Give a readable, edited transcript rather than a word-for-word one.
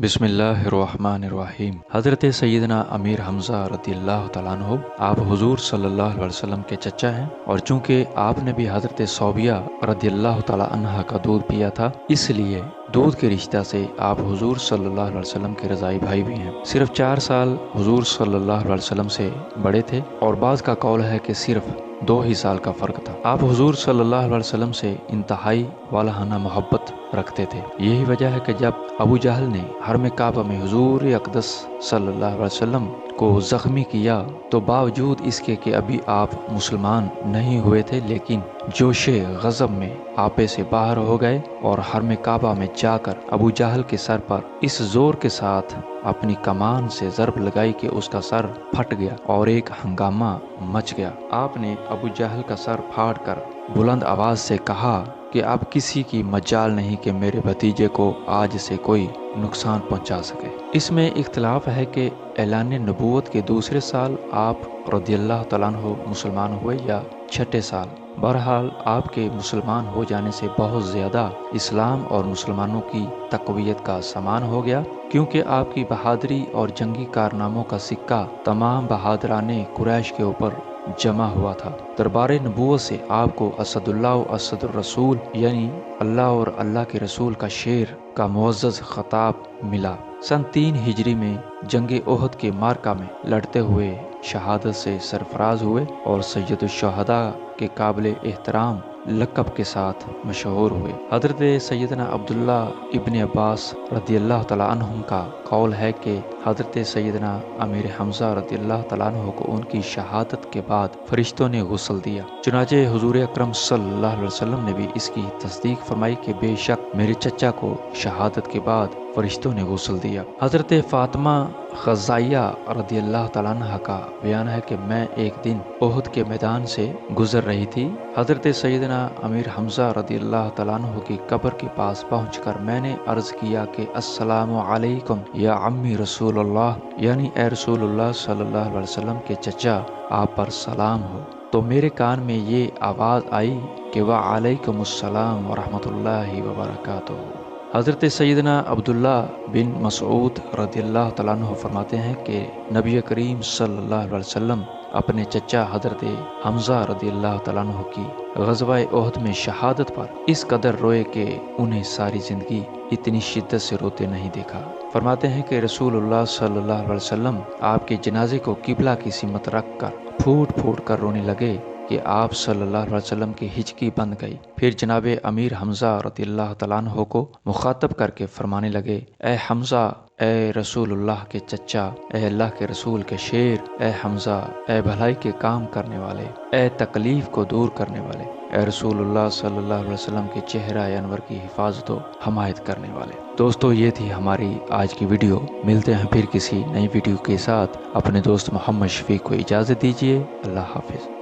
बिस्मिल्लाहिर्रहमानिर्रहीम। हज़रत सैयदना अमीर हमज़ा रज़ी अल्लाह तआला अन्हु आप हुजूर सल्लल्लाहु अलैहि वसल्लम के चचा हैं, और चूँकि आपने भी हज़रत सौबिया रज़ी अल्लाह तआला अन्हा का दूध पिया था, इसलिए दूध के रिश्ता से आप हुजूर सल्लल्लाहु अलैहि वसल्लम के रज़ाई भाई भी हैं। सिर्फ 4 साल हुजूर सल्लल्लाहु अलैहि वसल्लम से बड़े थे, और बाज़ का कौल है कि सिर्फ 2 ही साल का फ़र्क था। आप हुजूर सल्लल्लाहु अलैहि वसल्लम से इंतहाई वालहाना मोहब्बत रखते थे। यही वजह है कि जब अबू जहल ने हरम काबा में हुजूर अक़दस सल्लल्लाहु अलैहि वसल्लम को ज़ख्मी किया, तो बावजूद इसके कि अभी आप मुसलमान नहीं हुए थे, लेकिन जोशे गज़ब में आपे से बाहर हो गए और हरम काबा में जाकर अबू जहल के सर पर इस जोर के साथ अपनी कमान से ज़रब लगाई कि उसका सर फट गया और एक हंगामा मच गया। आपने अबू जहल का सर फाड़ कर बुलंद आवाज़ से कहा कि अब किसी की मजाल नहीं कि मेरे भतीजे को आज से कोई नुकसान पहुंचा सके। इसमें इख्तिलाफ है कि ऐलान नबूवत के दूसरे साल आप रज़ियल्लाहु तआला अन्हु मुसलमान हुए या छठे साल। बहरहाल आपके मुसलमान हो जाने से बहुत ज़्यादा इस्लाम और मुसलमानों की तक़वियत का सामान हो गया, क्योंकि आपकी बहादुरी और जंगी कारनामों का सिक्का तमाम बहादुराने कुरैश के ऊपर जमा हुआ था। दरबार नबूवत से आपको असदुल्लाह व असदुर रसूल यानी अल्लाह और अल्लाह के रसूल का शेर का मुअज़्ज़ज़ खिताब मिला। सन 3 हिजरी में जंग ओहद के मार्का में लड़ते हुए शहादत से सरफराज हुए और सैयदुल शुहदा के काबिल एहतराम लक़ब के साथ मशहूर हुए। हज़रत सैयदना अब्दुल्ला इब्न अब्बास रज़ियल्लाहु तआला अन्हुम का कौल है कि हज़रत सैयदना अमीर हमज़ा रज़ियल्लाहु तआला अन्हु को उनकी शहादत के बाद फरिश्तों ने गुस्ल दिया। चुनाचे हुज़ूर अकरम सल्लल्लाहु अलैहि वसल्लम ने भी इसकी तस्दीक फरमाई कि बेशक मेरे चचा को शहादत के बाद फरिश्तों ने गुस्ल दिया। हज़रत फ़ातिमा ख़ज़ाइया रज़ियल्लाहु तआला अन्हा का बयान है कि मैं एक दिन ओहद के मैदान से गुजर रही थी। हज़रत सैयदना अमीर हमज़ा रज़ियल्लाहु तआला अन्हु की कब्र के पास पहुंचकर मैंने अर्ज़ किया कि अस्सलामु अलैकुम या अम्मी रसूलुल्लाह, यानी ए रसूलुल्लाह सल्लल्लाहु अलैहि वसल्लम के चचा, आप पर सलाम हो। तो मेरे कान में ये आवाज़ आई कि व अलैकुमुस्सलाम व रहमतुल्लाहि व बरकातुहू। हज़रत सैयदना अब्दुल्ला बिन मसऊद रज़ियल्लाहु तआला अन्हु फरमाते हैं कि नबी करीम सल्लल्लाहु अलैहि वसल्लम अपने चचा हज़रत हमज़ा रज़ियल्लाहु तआला अन्हु की ग़ज़वा ओहद में शहादत पर इस कदर रोए कि उन्हें सारी ज़िंदगी इतनी शिद्दत से रोते नहीं देखा। फरमाते हैं कि रसूलुल्लाह सल्लल्लाहु अलैहि वसल्लम आपके जनाजे को किबला की सिमत रख कर फूट फूट कर रोने लगे कि आप सल्लल्लाहु अलैहि वसल्लम की हिचकी बंद गई। फिर जनाब अमीर हमज़ा रज़ियल्लाहु तआला अन्हु को मुखातब करके फरमाने लगे, ए हमज़ा, ए रसूलुल्लाह के चचा, ए अल्लाह के रसूल के शेर, ए हमज़ा, ए भलाई के काम करने वाले, ए तकलीफ को दूर करने वाले, ए रसूलुल्लाह सल्लल्लाहु अलैहि वसल्लम के चेहरा अनवर की हिफाजत व हमायत करने वाले। दोस्तों, ये थी हमारी आज की वीडियो। मिलते हैं फिर किसी नई वीडियो के साथ। अपने दोस्त मोहम्मद शफीक को इजाज़त दीजिए। अल्लाह हाफिज़।